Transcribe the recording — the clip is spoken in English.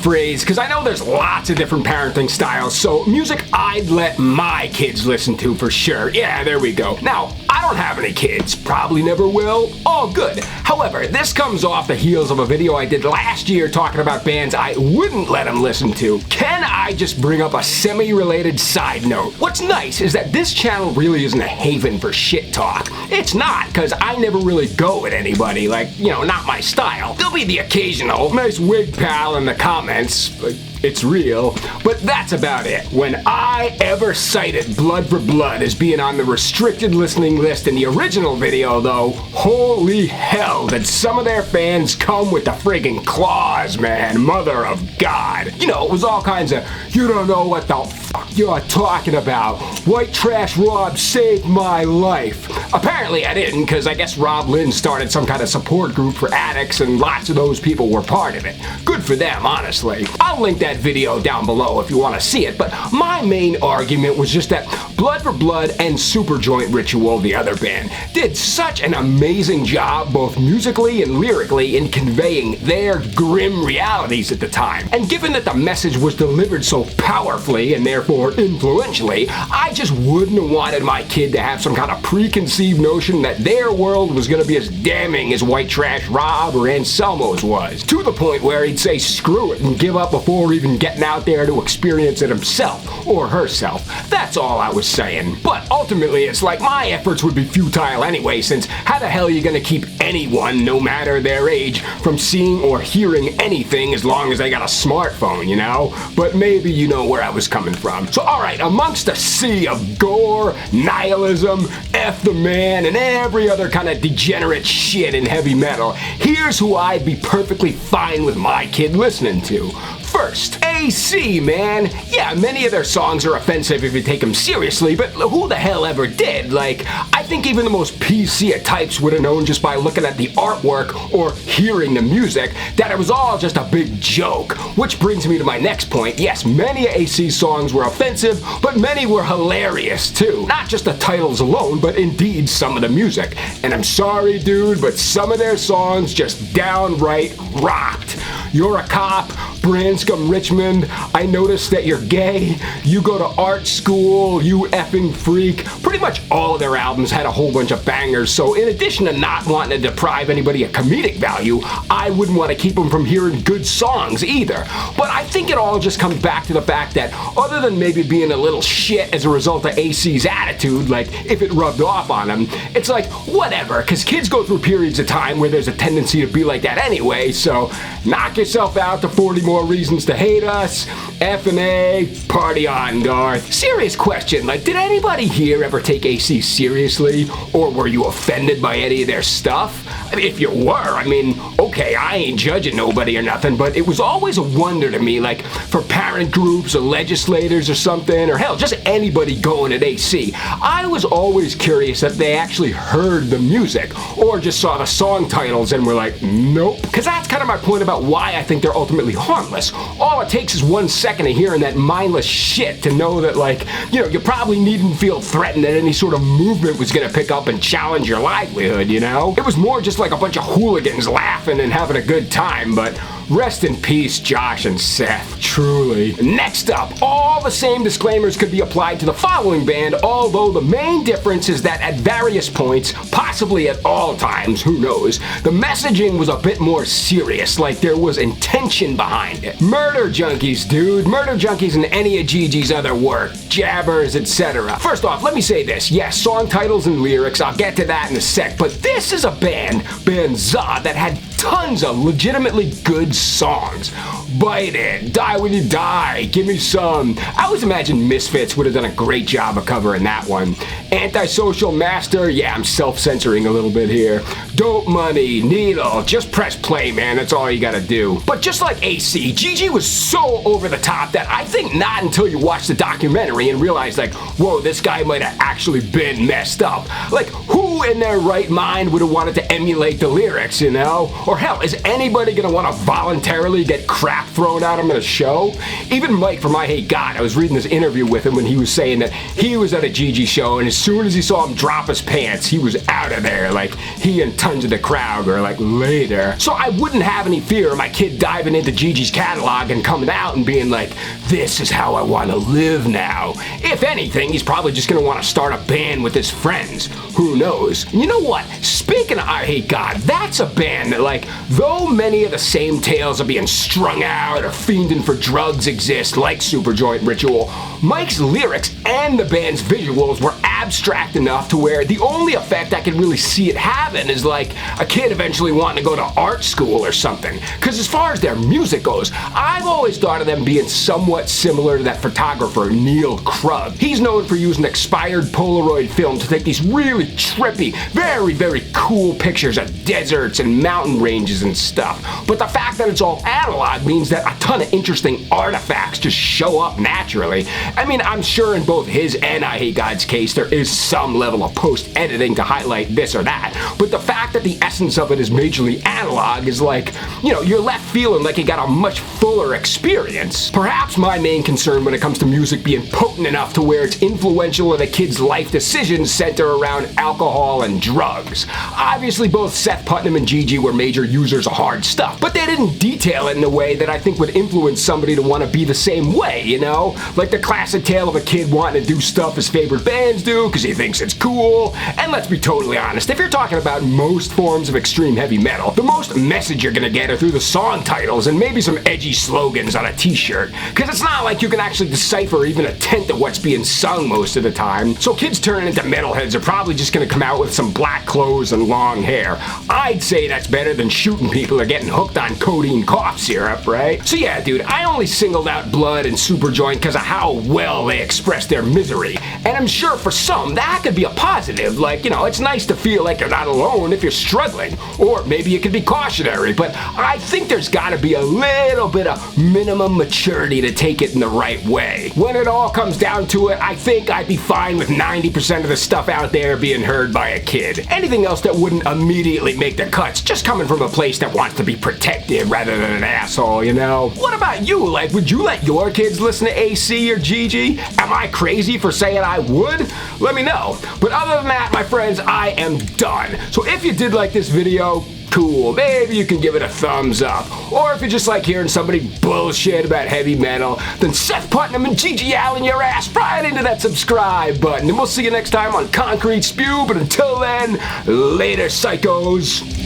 phrase because I know there's lots of different parenting styles, so music I'd let my kids listen to for sure. Yeah, there we go. Now, I don't have any kids, probably never will, all good. However, this comes off the heels of a video I did last year talking about bands I wouldn't let them listen to. Can I just bring up a semi-related side note? What's nice is that this channel really isn't a haven for shit talk. It's not, because I never really go at anybody, like, you know, not my style. There'll be the occasional nice wig pal in the comments, but it's real, but that's about it. When I ever cited Blood for Blood as being on the restricted listening list in the original video though, holy hell did some of their fans come with the friggin' claws, man, mother of God. You know, it was all kinds of, you don't know what the fuck you're talking about. White Trash Rob saved my life. Apparently I didn't, because I guess Rob Lynn started some kind of support group for addicts and lots of those people were part of it. Good for them, honestly. I'll link that video down below if you want to see it, but my main argument was just that Blood for Blood and Superjoint Ritual, the other band, did such an amazing job both musically and lyrically in conveying their grim realities at the time. And given that the message was delivered so powerfully and therefore influentially, I just wouldn't have wanted my kid to have some kind of preconceived notion that their world was going to be as damning as White Trash Rob or Anselmo's was, to the point where he'd say screw it and give up before even getting out there to experience it himself or herself. That's all I was saying. But ultimately, it's like my efforts would be futile anyway, since how the hell are you gonna keep anyone, no matter their age, from seeing or hearing anything as long as they got a smartphone, you know? But maybe you know where I was coming from. So alright, amongst a sea of gore, nihilism, F the man, and every other kind of degenerate shit in heavy metal, here's who I'd be perfectly fine with my kid listening to. First, AC, man. Yeah, many of their songs are offensive if you take them seriously, but who the hell ever did? Like, I think even the most PC of types would have known just by looking at the artwork or hearing the music that it was all just a big joke. Which brings me to my next point. Yes, many of AC's songs were offensive, but many were hilarious too. Not just the titles alone, but indeed some of the music. And I'm sorry, dude, but some of their songs just downright rocked. You're a Cop, Branscombe, Richmond, I noticed that you're gay, you go to art school, you effing freak. Pretty much all of their albums had a whole bunch of bangers, so in addition to not wanting to deprive anybody of comedic value, I wouldn't want to keep them from hearing good songs either. But I think it all just comes back to the fact that other than maybe being a little shit as a result of AC's attitude, like if it rubbed off on them, it's like whatever, because kids go through periods of time where there's a tendency to be like that anyway, so knock yourself out to 40 more reasons to hate us. F and A, party on, Garth. Serious question, like did anybody here ever take AC seriously? Or were you offended by any of their stuff? I mean, if you were, I mean, okay, I ain't judging nobody or nothing, but it was always a wonder to me, like for parent groups or legislators or something, or hell, just anybody going at AC. I was always curious if they actually heard the music or just saw the song titles and were like, nope. Because that's kind of my point about why I think they're ultimately harmless. All it takes is 1 second of hearing that mindless shit to know that, like, you know, you probably needn't feel threatened that any sort of movement was gonna pick up and challenge your livelihood, you know? It was more just like a bunch of hooligans laughing and having a good time, but rest in peace, Josh and Seth, truly. Next up, all the same disclaimers could be applied to the following band, although the main difference is that at various points, possibly at all times, who knows, the messaging was a bit more serious, like there was intention behind it. Murder Junkies, dude. Murder Junkies and any of Gigi's other work, Jabbers, etc. First off, let me say this. Yes, song titles and lyrics, I'll get to that in a sec, but this is a band Za, that had tons of legitimately good songs. Bite It, Die When You Die, Give Me Some. I always imagine Misfits would have done a great job of covering that one. Antisocial Master, yeah, I'm self-censoring a little bit here. Dope Money, Needle, just press play, man, that's all you gotta do. But just like AC, Gigi was so over the top that I think not until you watch the documentary and realize like, whoa, this guy might have actually been messed up. Like, who who in their right mind would have wanted to emulate the lyrics, you know? Or hell, is anybody gonna want to voluntarily get crap thrown at him at a show? Even Mike from I Hate God, I was reading this interview with him when he was saying that he was at a Gigi show, and as soon as he saw him drop his pants, he was out of there. Like, he and tons of the crowd were like, later. So I wouldn't have any fear of my kid diving into Gigi's catalog and coming out and being like, this is how I want to live now. If anything, he's probably just gonna want to start a band with his friends. Who knows? And you know what? Speaking of I Hate God, that's a band that, like, though many of the same tales of being strung out or fiending for drugs exist, like Superjoint Ritual, Mike's lyrics and the band's visuals were abstract enough to where the only effect I could really see it having is like a kid eventually wanting to go to art school or something. Because as far as their music goes, I've always thought of them being somewhat similar to that photographer Neil Krug. He's known for using expired Polaroid film to take these really trippy, very, very cool pictures of deserts and mountain ranges and stuff. But the fact that it's all analog means that a ton of interesting artifacts just show up naturally. I mean, I'm sure in both his and I Hate God's case, there is some level of post-editing to highlight this or that, but the fact that the essence of it is majorly analog is like, you know, you're left feeling like you got a much fuller experience. Perhaps my main concern when it comes to music being potent enough to where it's influential in a kid's life decisions center around alcohol and drugs. Obviously, both Seth Putnam and Gigi were major users of hard stuff, but they didn't detail it in a way that I think would influence somebody to want to be the same way, you know? Like the classic tale of a kid wanting to do stuff his favorite bands do because he thinks it's cool. And let's be totally honest, if you're talking about most forms of extreme heavy metal, the most message you're gonna get are through the song titles and maybe some edgy slogans on a t-shirt, because it's not like you can actually decipher even a tenth of what's being sung most of the time. So kids turning into metalheads are probably just gonna come out with some black clothes and long hair. I'd say that's better than shooting people or getting hooked on codeine cough syrup, right? So yeah, dude, I only singled out Blood and Superjoint because of how well they express their misery, and I'm sure for some that could be a positive. Like, you know, it's nice to feel like you're not alone if you're struggling, or maybe it could be cautionary, but I think there's gotta be a little bit of minimum maturity to take it in the right way. When it all comes down to it, I think I'd be fine with 90% of the stuff out there being heard by a kid. Anything else that wouldn't immediately make the cuts, just coming from a place that wants to be protective rather than an asshole, you know? What about you? Like, would you let your kids listen to AC or Gigi? Am I crazy for saying I would? Let me know. But other than that, my friends, I am done. So if you did like this video, cool, maybe you can give it a thumbs up. Or if you just like hearing somebody bullshit about heavy metal, then Seth Putnam and Gigi Allen your ass right into that subscribe button. And we'll see you next time on Concrete Spew, but until then, later, psychos.